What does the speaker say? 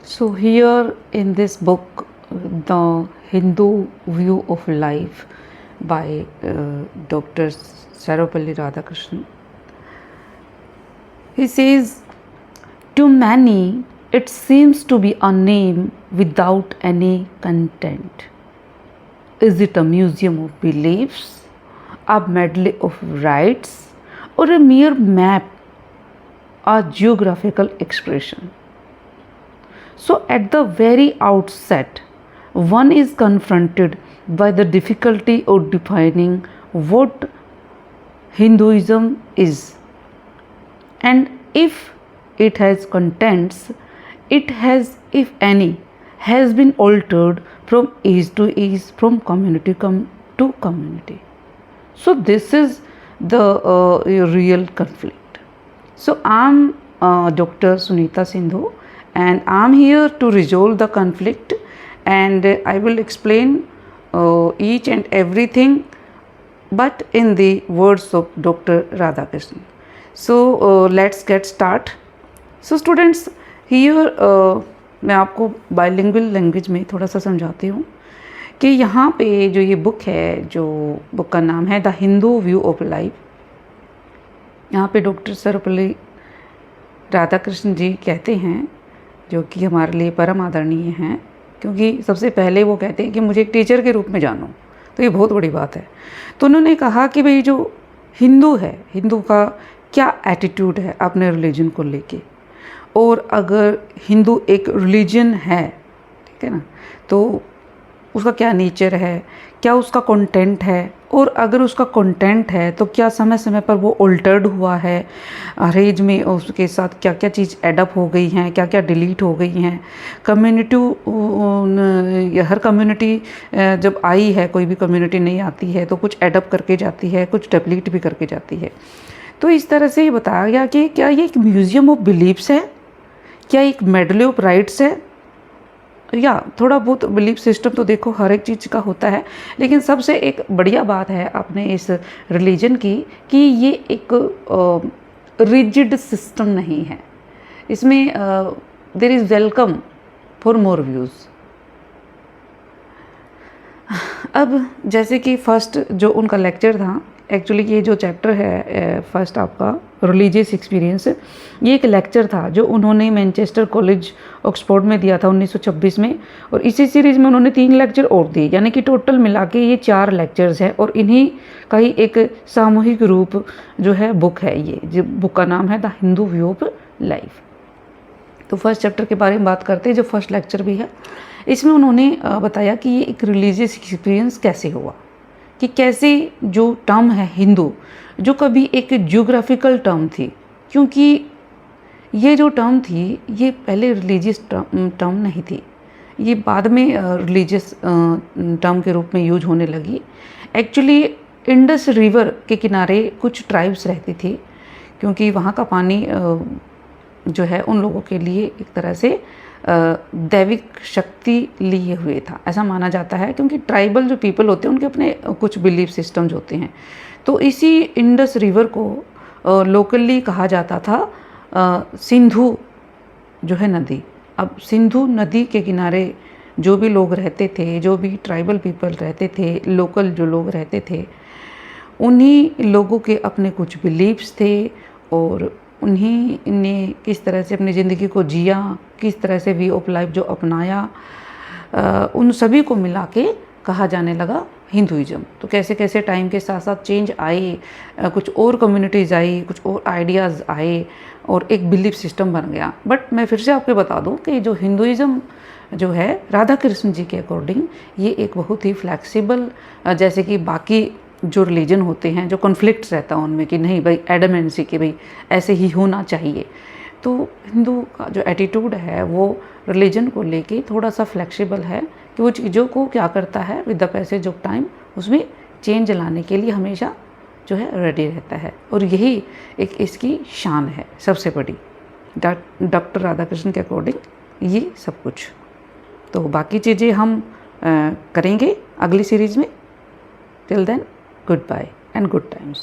So, here in this book, The Hindu View of Life by Dr. Sarvepalli Radhakrishnan, he says, to many, it seems to be a name without any content. Is it a museum of beliefs, a medley of rites, or a mere map, a geographical expression? So, at the very outset, one is confronted by the difficulty of defining what Hinduism is, and if it has contents, it has, if any, has been altered from age to age, from community to community. So, this is the real conflict. So, I'm Dr. Sunita Sindhu, and I'm here to resolve the conflict, and I will explain each and everything, but in the words of Dr. Radhakrishnan. So let's get start. So students, here मैं आपको bilingual language में थोड़ा सा समझाती हूँ कि यहाँ पे जो ये बुक है, जो बुक का नाम है the Hindu view of life, यहाँ पे डॉक्टर सर्वपल्ली राधाकृष्णन जी कहते हैं, जो कि हमारे लिए परम आदरणीय हैं, क्योंकि सबसे पहले वो कहते हैं कि मुझे एक टीचर के रूप में जानो, तो ये बहुत बड़ी बात है। तो उन्होंने कहा कि भाई जो हिंदू है, हिंदू का क्या एटीट्यूड है अपने रिलीजन को लेके, और अगर हिंदू एक रिलीजन है, ठीक है ना, तो उसका क्या नेचर है, क्या उसका कंटेंट है, और अगर उसका कंटेंट है तो क्या समय समय पर वो ऑल्टर्ड हुआ है, अरेंज में उसके साथ क्या क्या चीज़ एडअप हो गई हैं, क्या क्या डिलीट हो गई हैं, कम्युनिटी, हर कम्युनिटी जब आई है, कोई भी कम्युनिटी नहीं आती है तो कुछ एडअप करके जाती है, कुछ डिलीट भी करके जाती है। तो इस तरह से ये बताया गया कि क्या ये एक म्यूज़ियम ऑफ बिलीफ्स है, क्या एक मेडले ऑफ राइट्स है, या थोड़ा बहुत बिलीफ सिस्टम तो देखो हर एक चीज़ का होता है, लेकिन सबसे एक बढ़िया बात है अपने इस रिलीजन की कि ये एक रिजिड सिस्टम नहीं है, इसमें there is welcome for more views. अब जैसे कि फर्स्ट जो उनका लेक्चर था, एक्चुअली ये जो चैप्टर है फर्स्ट आपका रिलीजियस एक्सपीरियंस, ये एक लेक्चर था जो उन्होंने मैनचेस्टर कॉलेज ऑक्सफोर्ड में दिया था 1926 में, और इसी सीरीज़ में उन्होंने 3 लेक्चर और दिए, यानी कि टोटल मिला के ये 4 लेक्चर्स हैं, और इन्हीं का ही एक सामूहिक रूप जो है बुक है। ये जो बुक का नाम है the Hindu view of life. तो फर्स्ट चैप्टर के बारे में बात करते हैं, जो फर्स्ट लेक्चर भी है, इसमें उन्होंने बताया कि ये एक रिलीजियस एक्सपीरियंस कैसे हुआ, कि कैसे जो टर्म है हिंदू, जो कभी एक ज्योग्राफिकल टर्म थी, क्योंकि ये जो टर्म थी ये पहले रिलीजियस टर्म नहीं थी, ये बाद में रिलीजियस टर्म के रूप में यूज होने लगी। एक्चुअली इंडस रिवर के किनारे कुछ ट्राइब्स रहती थी, क्योंकि वहाँ का पानी जो है उन लोगों के लिए एक तरह से दैविक शक्ति लिए हुए था, ऐसा माना जाता है, क्योंकि ट्राइबल जो पीपल होते हैं उनके अपने कुछ बिलीफ सिस्टम्स होते हैं। तो इसी इंडस रिवर को लोकली कहा जाता था सिंधु जो है नदी। अब सिंधु नदी के किनारे जो भी लोग रहते थे, जो भी ट्राइबल पीपल रहते थे, लोकल जो लोग रहते थे, उन्हीं लोगों के अपने कुछ बिलीफ्स थे, और उन्हीं ने किस तरह से अपनी ज़िंदगी को जिया, किस तरह से वे ऑफ लाइफ जो अपनाया, उन सभी को मिला के कहा जाने लगा हिंदुइज़्म। तो कैसे कैसे टाइम के साथ साथ चेंज आए, कुछ और कम्युनिटीज़ आई, कुछ और आइडियाज़ आए, और एक बिलीफ सिस्टम बन गया। बट मैं फिर से आपको बता दूं कि जो हिंदुइज़्म जो है राधा कृष्ण जी के अकॉर्डिंग, ये एक बहुत ही फ्लैक्सिबल, जैसे कि बाकी जो रिलीजन होते हैं, जो कॉन्फ्लिक्ट्स रहता है उनमें कि नहीं भाई एडमेंसी कि भाई ऐसे ही होना चाहिए, तो हिंदू का जो एटीट्यूड है वो रिलीजन को लेके थोड़ा सा फ्लेक्सिबल है, कि वो चीज़ों को क्या करता है with the passage of time उसमें चेंज लाने के लिए हमेशा जो है रेडी रहता है, और यही एक इसकी शान है सबसे बड़ी डॉक्टर राधाकृष्णन के अकॉर्डिंग ये सब कुछ। तो बाकी चीज़ें हम करेंगे अगली सीरीज़ में। Till then, goodbye and good times.